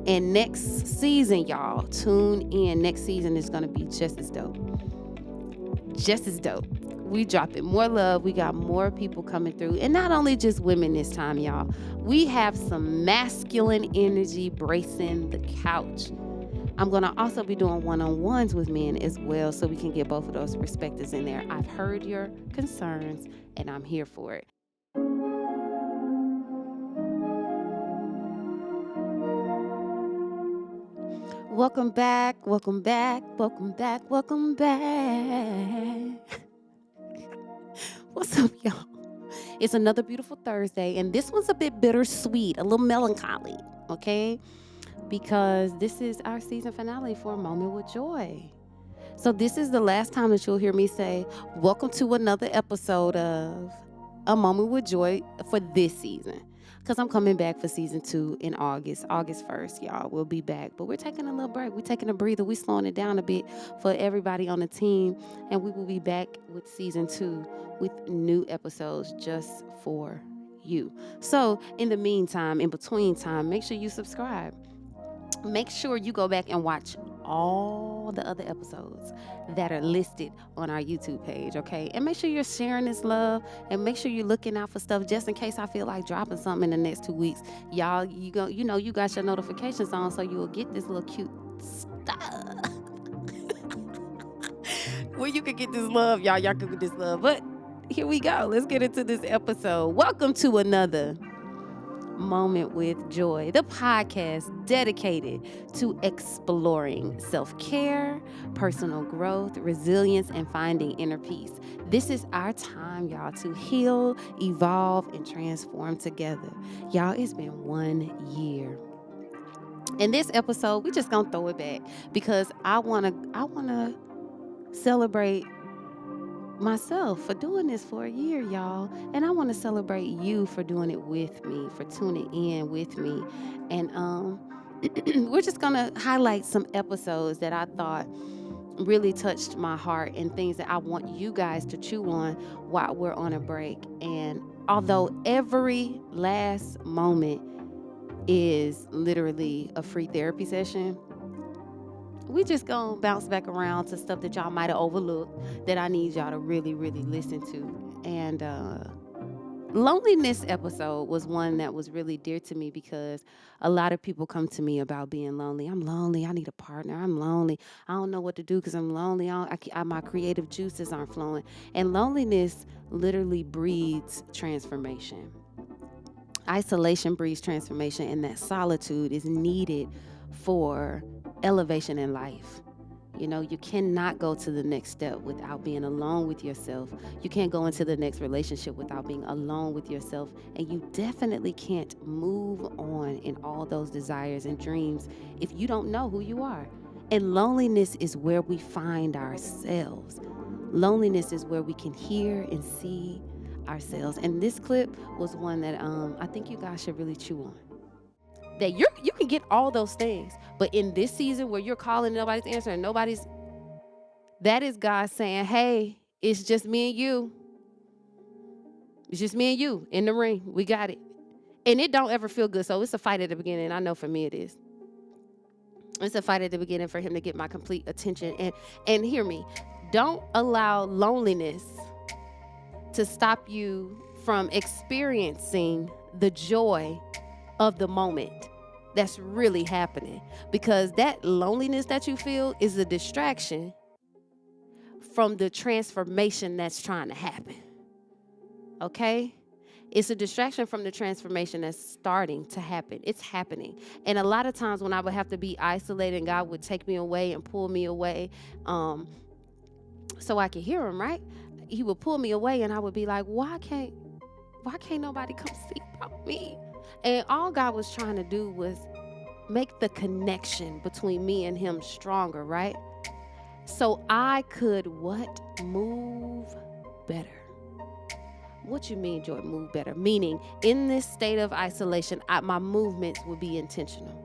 And next season, y'all, tune in. Next season is going to be just as dope. Just as dope. We dropping more love. We got more people coming through. And not only just women this time, y'all. We have some masculine energy bracing the couch. I'm going to also be doing one-on-ones with men as well so we can get both of those perspectives in there. I've heard your concerns and I'm here for it. Welcome back, welcome back, welcome back, welcome back. What's up, y'all? It's another beautiful Thursday, and this one's a bit bittersweet, a little melancholy, okay? Because this is our season finale for A Moment with Joy. So this is the last time that you'll hear me say, welcome to another episode of A Moment with Joy for this season. Because I'm coming back for season 2 in August 1st, y'all. We'll be back. But we're taking a little break. We're taking a breather. We're slowing it down a bit for everybody on the team. And we will be back with season 2 with new episodes just for you. So in the meantime, in between time, make sure you subscribe. Make sure you go back and watch all the other episodes that are listed on our YouTube page, okay? And make sure you're sharing this love and make sure you're looking out for stuff just in case I feel like dropping something in the next 2 weeks. Y'all, you got your notifications on so you will get this little cute stuff. Where you can get this love, y'all can get this love. But here we go. Let's get into this episode. Welcome to another Moment with Joy, the podcast dedicated to exploring self-care, personal growth, resilience, and finding inner peace. This is our time, y'all, to heal, evolve, and transform together. Y'all, it's been 1 year. In this episode, we just gonna throw it back because I wanna celebrate myself for doing this for a year, y'all. And I want to celebrate you for doing it with me, for tuning in with me. And we're just going to highlight some episodes that I thought really touched my heart and things that I want you guys to chew on while we're on a break. And although every last moment is literally a free therapy session, we just gonna bounce back around to stuff that y'all might have overlooked that I need y'all to really, really listen to. And loneliness episode was one that was really dear to me because a lot of people come to me about being lonely. I'm lonely. I need a partner. I'm lonely. I don't know what to do because I'm lonely. My creative juices aren't flowing. And loneliness literally breeds transformation. Isolation breeds transformation, and that solitude is needed for elevation in life. You know, you cannot go to the next step without being alone with yourself. You can't go into the next relationship without being alone with yourself. And you definitely can't move on in all those desires and dreams if you don't know who you are. And loneliness is where we find ourselves. Loneliness is where we can hear and see ourselves. And this clip was one that I think you guys should really chew on. That you can get all those things, but in this season where you're calling, nobody's answering, that is God saying, hey, it's just me and you. It's just me and you in the ring. We got it. And it don't ever feel good. So it's a fight at the beginning. I know for me it is. It's a fight at the beginning for him to get my complete attention. And hear me, don't allow loneliness to stop you from experiencing the joy of the moment that's really happening, because that loneliness that you feel is a distraction from the transformation that's trying to happen. Okay? It's a distraction from the transformation that's starting to happen. It's happening. And a lot of times when I would have to be isolated and God would take me away and pull me away so I could hear him, right? He would pull me away and I would be like, why can't nobody come see about me? And all God was trying to do was make the connection between me and him stronger, right? So I could what? Move better. What you mean, Joy, move better? Meaning, in this state of isolation, my movements would be intentional.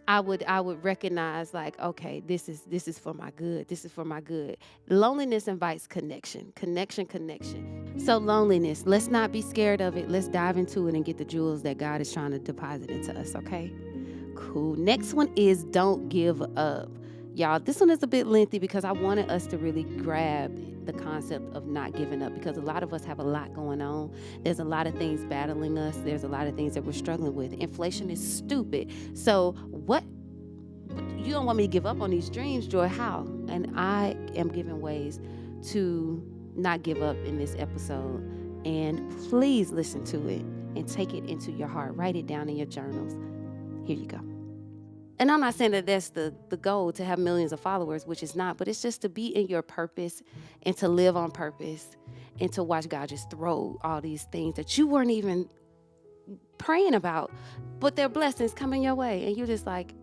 I would recognize, like, okay, this is for my good. This is for my good. Loneliness invites connection. So loneliness, let's not be scared of it. Let's dive into it and get the jewels that God is trying to deposit into us, okay? Cool. Next one is don't give up. Y'all, this one is a bit lengthy because I wanted us to really grab the concept of not giving up, because a lot of us have a lot going on. There's a lot of things battling us. There's a lot of things that we're struggling with. Inflation is stupid. So what? You don't want me to give up on these dreams, Joy? How? And I am giving ways to not give up in this episode. And please listen to it and take it into your heart. Write it down in your journals. Here you go. And I'm not saying that that's the goal, to have millions of followers, which is not, but it's just to be in your purpose and to live on purpose and to watch God just throw all these things that you weren't even praying about, but they're blessings coming your way. And you're just like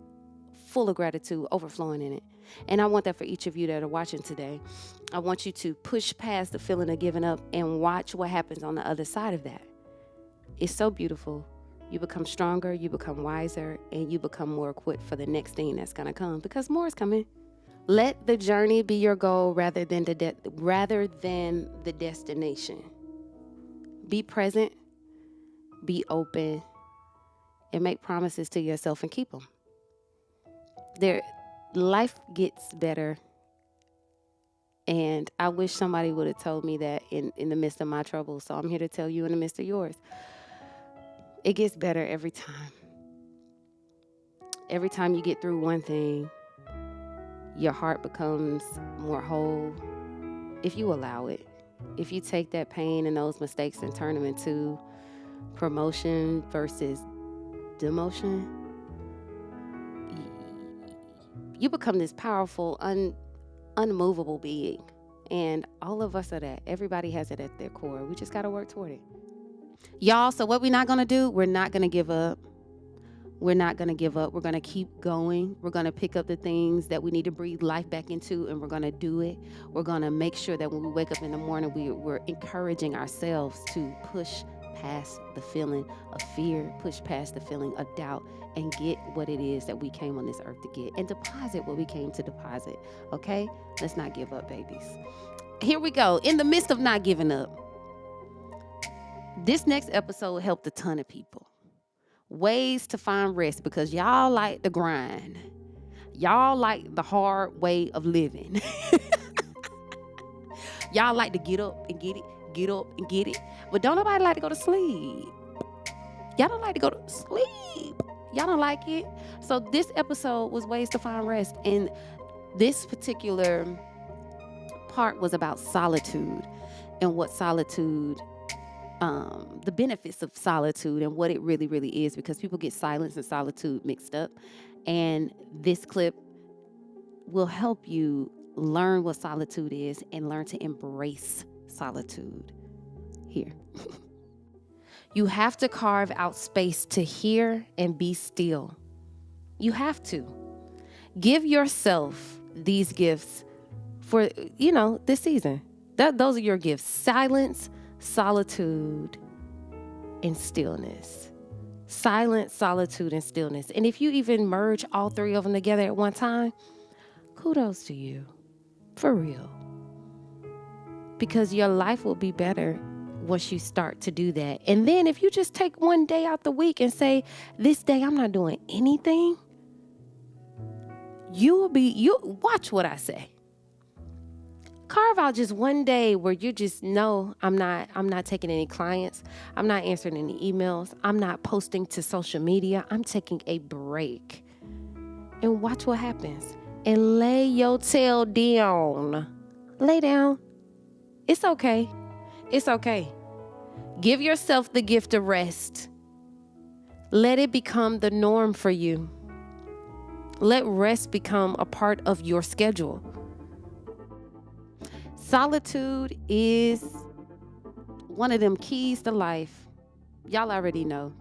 full of gratitude, overflowing in it. And I want that for each of you that are watching today. I want you to push past the feeling of giving up and watch what happens on the other side of that. It's so beautiful. You become stronger, you become wiser, and you become more equipped for the next thing that's going to come, because more is coming. Let the journey be your goal rather than the destination. Be present, be open, and make promises to yourself and keep them. Life gets better, and I wish somebody would have told me that in the midst of my troubles. So I'm here to tell you in the midst of yours. It gets better every time. Every time you get through one thing, your heart becomes more whole, if you allow it. If you take that pain and those mistakes and turn them into promotion versus demotion, you become this powerful, unmovable being. And all of us are that. Everybody has it at their core. We just got to work toward it. Y'all, so what we're not going to do, we're not going to give up. We're not going to give up. We're going to keep going. We're going to pick up the things that we need to breathe life back into, and we're going to do it. We're going to make sure that when we wake up in the morning, we're encouraging ourselves to push past the feeling of fear, push past the feeling of doubt, and get what it is that we came on this earth to get, and deposit what we came to deposit. Okay? Let's not give up, babies. Here we go. In the midst of not giving up, this next episode helped a ton of people. Ways to find rest, because y'all like the grind. Y'all like the hard way of living. Y'all like to get up and get it, get up and get it. But don't nobody like to go to sleep. Y'all don't like to go to sleep. Y'all don't like it. So this episode was ways to find rest. And this particular part was about solitude and what solitude, the benefits of solitude and what it really, really is, because people get silence and solitude mixed up. And this clip will help you learn what solitude is and learn to embrace solitude. Here. You have to carve out space to hear and be still. You have to. Give yourself these gifts for, this season. Those are your gifts. Silence, solitude, and stillness. Silence, solitude, and stillness. And if you even merge all three of them together at one time, kudos to you. For real. Because your life will be better once you start to do that. And then if you just take one day out the week and say, this day I'm not doing anything, you watch what I say. Carve out just one day where you just know I'm not taking any clients. I'm not answering any emails. I'm not posting to social media. I'm taking a break. And watch what happens. And lay your tail down. Lay down. It's okay. It's okay. Give yourself the gift of rest. Let it become the norm for you. Let rest become a part of your schedule. Solitude is one of them keys to life. Y'all already know.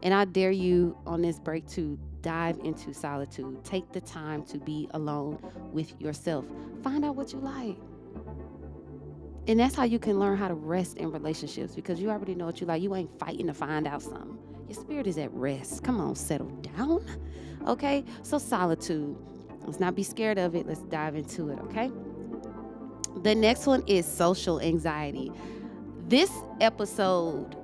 And I dare you on this break to dive into solitude. Take the time to be alone with yourself. Find out what you like. And that's how you can learn how to rest in relationships, because you already know what you like. You ain't fighting to find out something. Your spirit is at rest. Come on, settle down. Okay? So solitude. Let's not be scared of it. Let's dive into it, okay? The next one is social anxiety. This episode,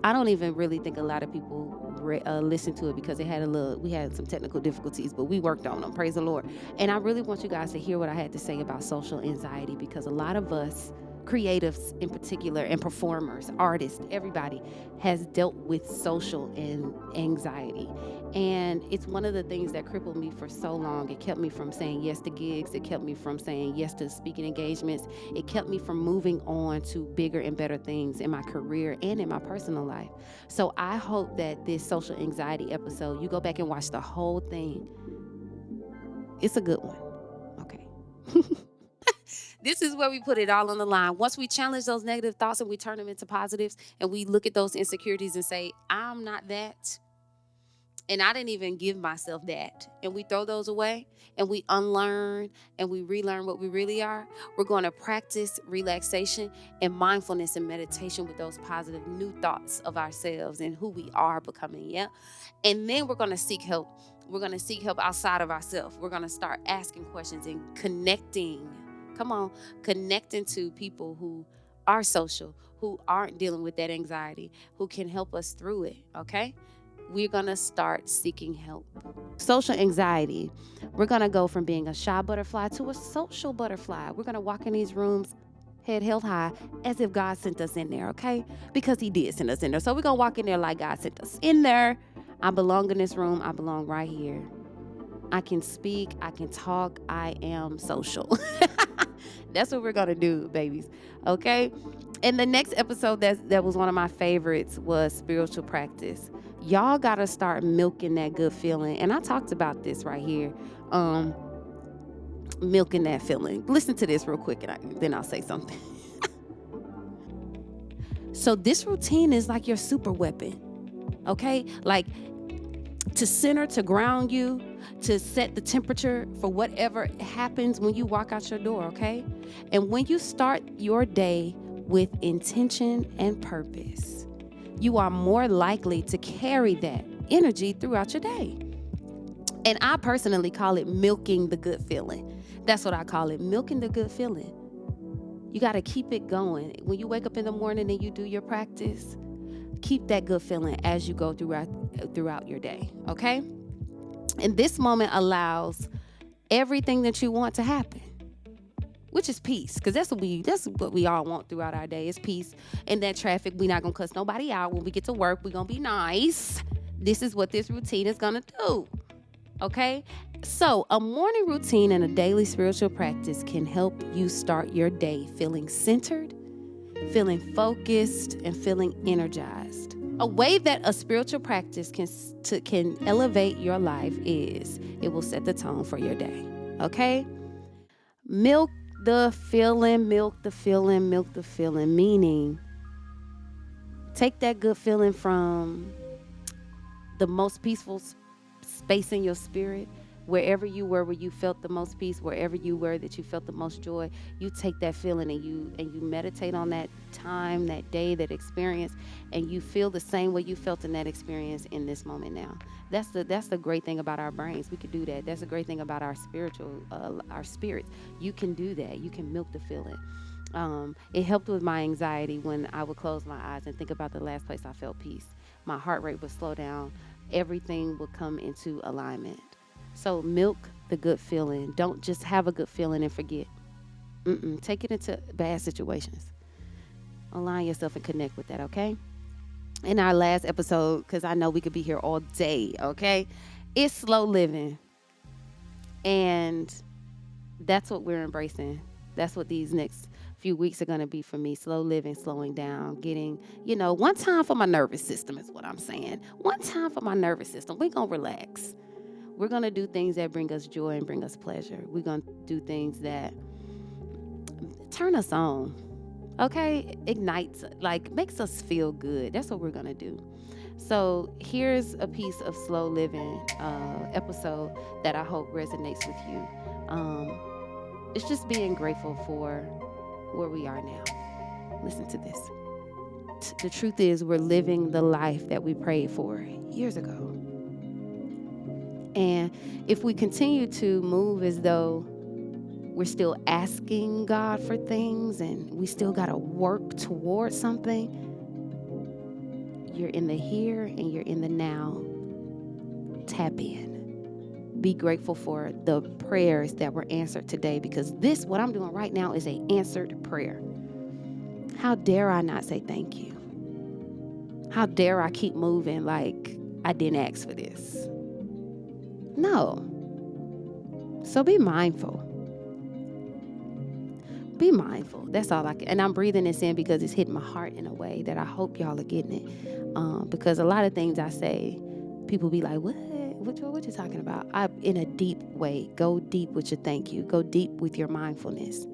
I don't even really think a lot of people listen to it because we had some technical difficulties, but we worked on them. Praise the Lord. And I really want you guys to hear what I had to say about social anxiety, because a lot of us, creatives in particular, and performers, artists, everybody has dealt with social anxiety. And it's one of the things that crippled me for so long. It kept me from saying yes to gigs. It kept me from saying yes to speaking engagements. It kept me from moving on to bigger and better things in my career and in my personal life. So I hope that this social anxiety episode, you go back and watch the whole thing. It's a good one. Okay. This is where we put it all on the line. Once we challenge those negative thoughts and we turn them into positives, and we look at those insecurities and say, I'm not that, and I didn't even give myself that, and we throw those away and we unlearn and we relearn what we really are, we're going to practice relaxation and mindfulness and meditation with those positive new thoughts of ourselves and who we are becoming. Yeah. And then we're going to seek help. We're going to seek help outside of ourselves. We're going to start asking questions and connecting. Come on, connecting to people who are social, who aren't dealing with that anxiety, who can help us through it. Okay. We're going to start seeking help. Social anxiety, we're going to go from being a shy butterfly to a social butterfly. We're going to walk in these rooms head held high as if God sent us in there, okay? Because he did send us in there. So we're going to walk in there like God sent us in there. I belong in this room. I belong right here. I can speak. I can talk. I am social. That's what we're going to do, babies, okay? And the next episode that was one of my favorites was spiritual practice. Y'all got to start milking that good feeling. And I talked about this right here, milking that feeling. Listen to this real quick, and then I'll say something. So this routine is like your super weapon, okay? Like to center, to ground you, to set the temperature for whatever happens when you walk out your door, okay? And when you start your day with intention and purpose, you are more likely to carry that energy throughout your day. And I personally call it milking the good feeling. That's what I call it, milking the good feeling. You got to keep it going. When you wake up in the morning and you do your practice, keep that good feeling as you go throughout your day, okay? And this moment allows everything that you want to happen, which is peace, because that's what we all want throughout our day is peace. In that traffic, we're not going to cuss nobody out. When we get to work, we're going to be nice. This is what this routine is going to do, okay? So a morning routine and a daily spiritual practice can help you start your day feeling centered, feeling focused, and feeling energized. A way that a spiritual practice can elevate your life is it will set the tone for your day, okay? Milk the feeling, meaning take that good feeling from the most peaceful space in your spirit, wherever you were where you felt the most peace, wherever you were that you felt the most joy. You take that feeling and you meditate on that time, that day, that experience, and you feel the same way you felt in that experience in this moment now. That's the great thing about our brains. We can do that. That's the great thing about our spirits. You can do that. You can milk the feeling. It helped with my anxiety when I would close my eyes and think about the last place I felt peace. My heart rate would slow down. Everything would come into alignment. So milk the good feeling. Don't just have a good feeling and forget. Take it into bad situations. Align yourself and connect with that, okay? In our last episode, because I know we could be here all day, okay? It's slow living. And that's what we're embracing. That's what these next few weeks are going to be for me. Slow living, slowing down, getting, one time for my nervous system is what I'm saying. One time for my nervous system. We're going to relax. We're going to do things that bring us joy and bring us pleasure. We're going to do things that turn us on, okay? Ignites, makes us feel good. That's what we're going to do. So here's a piece of slow living episode that I hope resonates with you. It's just being grateful for where we are now. Listen to this. The truth is we're living the life that we prayed for years ago. And if we continue to move as though we're still asking God for things and we still got to work towards something, you're in the here and you're in the now, tap in. Be grateful for the prayers that were answered today, because this, what I'm doing right now, is an answered prayer. How dare I not say thank you? How dare I keep moving like I didn't ask for this? No. So be mindful. Be mindful. That's all I can. And I'm breathing this in because it's hitting my heart in a way that I hope y'all are getting it. Because a lot of things I say, people be like, what? What you talking about? In a deep way. Go deep with your thank you. Go deep with your mindfulness,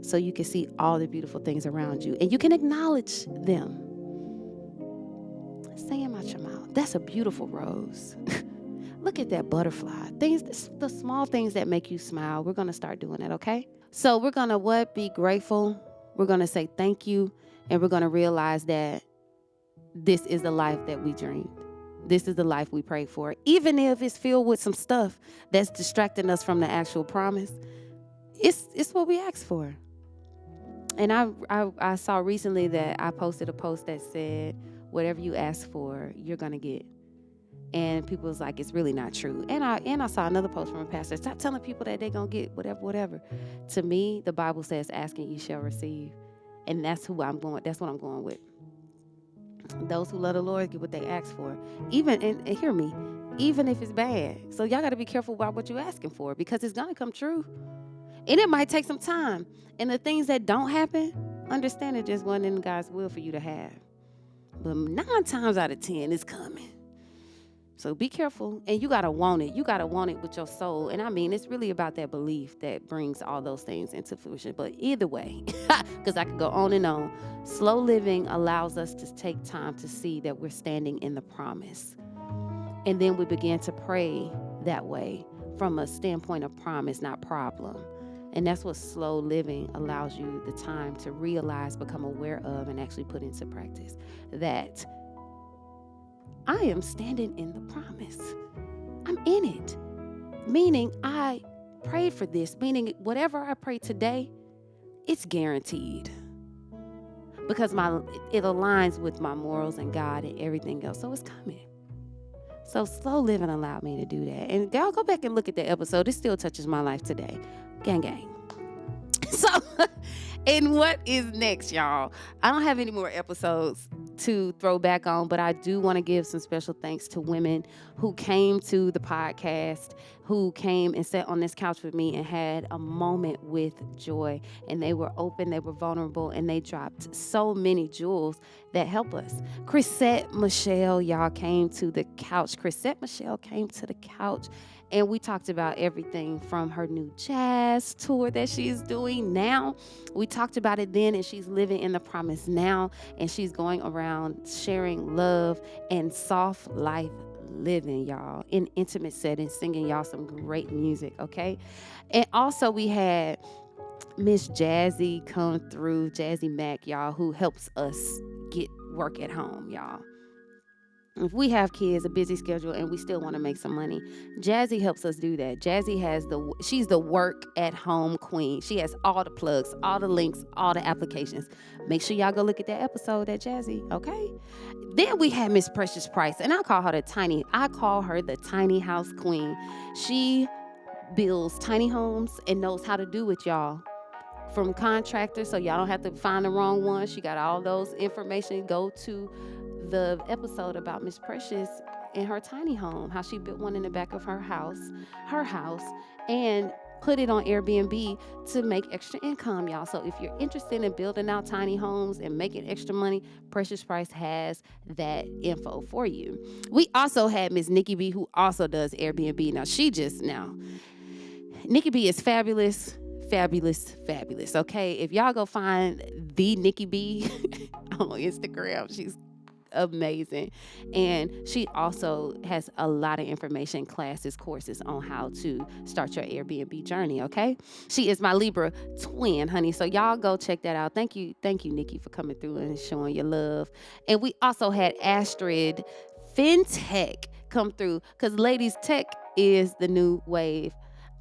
so you can see all the beautiful things around you and you can acknowledge them. Say them out your mouth. That's a beautiful rose. Look at that butterfly. Things, the small things that make you smile. We're going to start doing that, okay? So we're going to be grateful. We're going to say thank you. And we're going to realize that this is the life that we dreamed. This is the life we prayed for. Even if it's filled with some stuff that's distracting us from the actual promise, it's what we asked for. And I saw recently that I posted a post that said, whatever you ask for, you're going to get. And people was like, it's really not true. And I saw another post from a pastor, stop telling people that they're going to get whatever. To me, the Bible says, asking you shall receive. And that's what I'm going with. Those who love the Lord get what they ask for. Even, and hear me, even if it's bad. So y'all got to be careful about what you're asking for, because it's going to come true. And it might take some time. And the things that don't happen, understand it just wasn't in God's will for you to have. But 9 times out of 10, it's coming. So be careful. And you got to want it. You got to want it with your soul. And I mean, it's really about that belief that brings all those things into fruition. But either way, because I could go on and on, slow living allows us to take time to see that we're standing in the promise. And then we begin to pray that way from a standpoint of promise, not problem. And that's what slow living allows you the time to realize, become aware of, and actually put into practice. That I am standing in the promise. I'm in it. Meaning I prayed for this. Meaning whatever I pray today, it's guaranteed. Because it aligns with my morals and God and everything else. So it's coming. So slow living allowed me to do that. And y'all go back and look at the episode. It still touches my life today. Gang, gang. So, and what is next, y'all? I don't have any more episodes to throw back on, but I do want to give some special thanks to women who came to the podcast, who came and sat on this couch with me and had a moment with joy. And they were open, they were vulnerable, and they dropped so many jewels that help us. Chrisette Michelle, y'all, came to the couch. Chrisette Michelle came to the couch. And we talked about everything from her new jazz tour that she's doing now. We talked about it then, and she's living in the promise now. And she's going around sharing love and soft life living, y'all, in intimate settings, singing y'all some great music, okay? And also we had Miss Jazzy come through, Jazzy Mack, y'all, who helps us get work at home, y'all. If we have kids, a busy schedule, and we still want to make some money, Jazzy helps us do that. Jazzy she's the work at home queen. She has all the plugs, all the links, all the applications. Make sure y'all go look at that episode at Jazzy, okay? Then we had Miss Precious Price, and I call her the tiny house queen. She builds tiny homes and knows how to do it, y'all. From contractors, so y'all don't have to find the wrong one. She got all those information. Go to the episode about Miss Precious and her tiny home, how she built one in the back of her house, and put it on Airbnb to make extra income, y'all. So if you're interested in building out tiny homes and making extra money, Precious Price has that info for you. We also had Miss Nikki B, who also does Airbnb. Nikki B is fabulous, okay? If y'all go find the Nikki B on Instagram, she's amazing. And she also has a lot of information, classes, courses on how to start your Airbnb journey, okay? She is my Libra twin, honey. So y'all go check that out. Thank you, Nikki, for coming through and showing your love. And we also had Astrid FinTech come through, because ladies, tech is the new wave.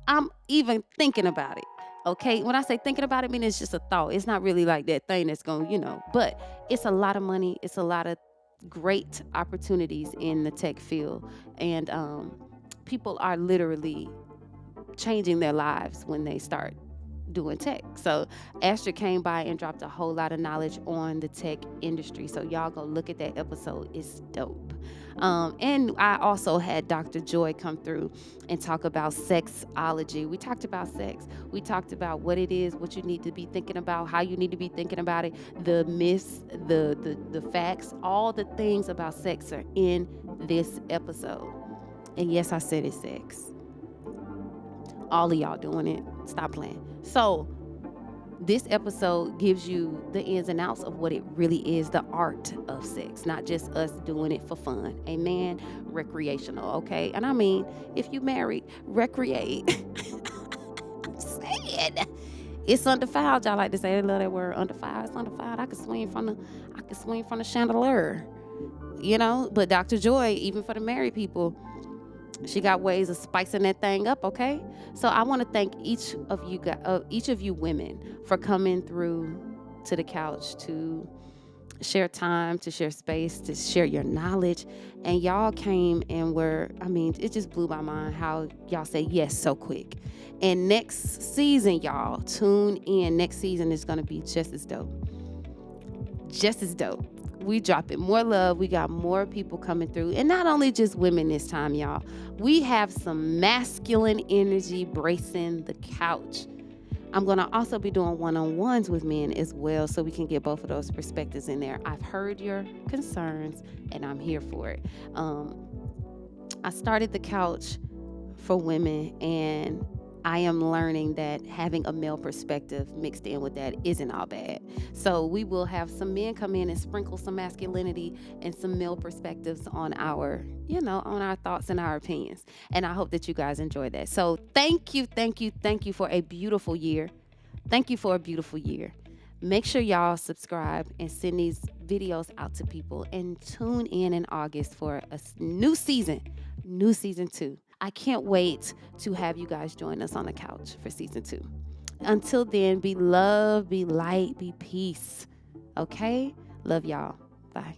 I'm even thinking about it. Okay, when I say thinking about it, I mean it's just a thought. It's not really like that thing that's going, but it's a lot of money. It's a lot of great opportunities in the tech field, and people are literally changing their lives when they start doing tech. So Astra came by and dropped a whole lot of knowledge on the tech industry. So y'all go look at that episode. It's dope. And I also had Dr. Joy come through and talk about sexology. We talked about sex. We talked about what it is, what you need to be thinking about, how you need to be thinking about it, the myths, the facts, all the things about sex are in this episode. And yes, I said it's sex. All of y'all doing it. Stop playing. So this episode gives you the ins and outs of what it really is, the art of sex, not just us doing it for fun. Amen. Recreational, okay? And I mean, if you married, recreate. I'm saying it's undefiled. Y'all like to say, they love that word, undefiled. It's undefiled. I could swing from the chandelier, But Dr. Joy, even for the married people, she got ways of spicing that thing up, okay? So I want to thank each of you women for coming through to the couch to share time, to share space, to share your knowledge. And y'all came and it just blew my mind how y'all say yes so quick. And next season, y'all, tune in. Next season is going to be just as dope. Just as dope. We dropping more love. We got more people coming through. And not only just women this time, y'all. We have some masculine energy bracing the couch. I'm going to also be doing one-on-ones with men as well, so we can get both of those perspectives in there. I've heard your concerns, and I'm here for it. I started the couch for women, and I am learning that having a male perspective mixed in with that isn't all bad. So we will have some men come in and sprinkle some masculinity and some male perspectives on our thoughts and our opinions. And I hope that you guys enjoy that. So thank you for a beautiful year. Thank you for a beautiful year. Make sure y'all subscribe and send these videos out to people, and tune in August for a new season 2. I can't wait to have you guys join us on the couch for season 2. Until then, be love, be light, be peace. Okay? Love y'all. Bye.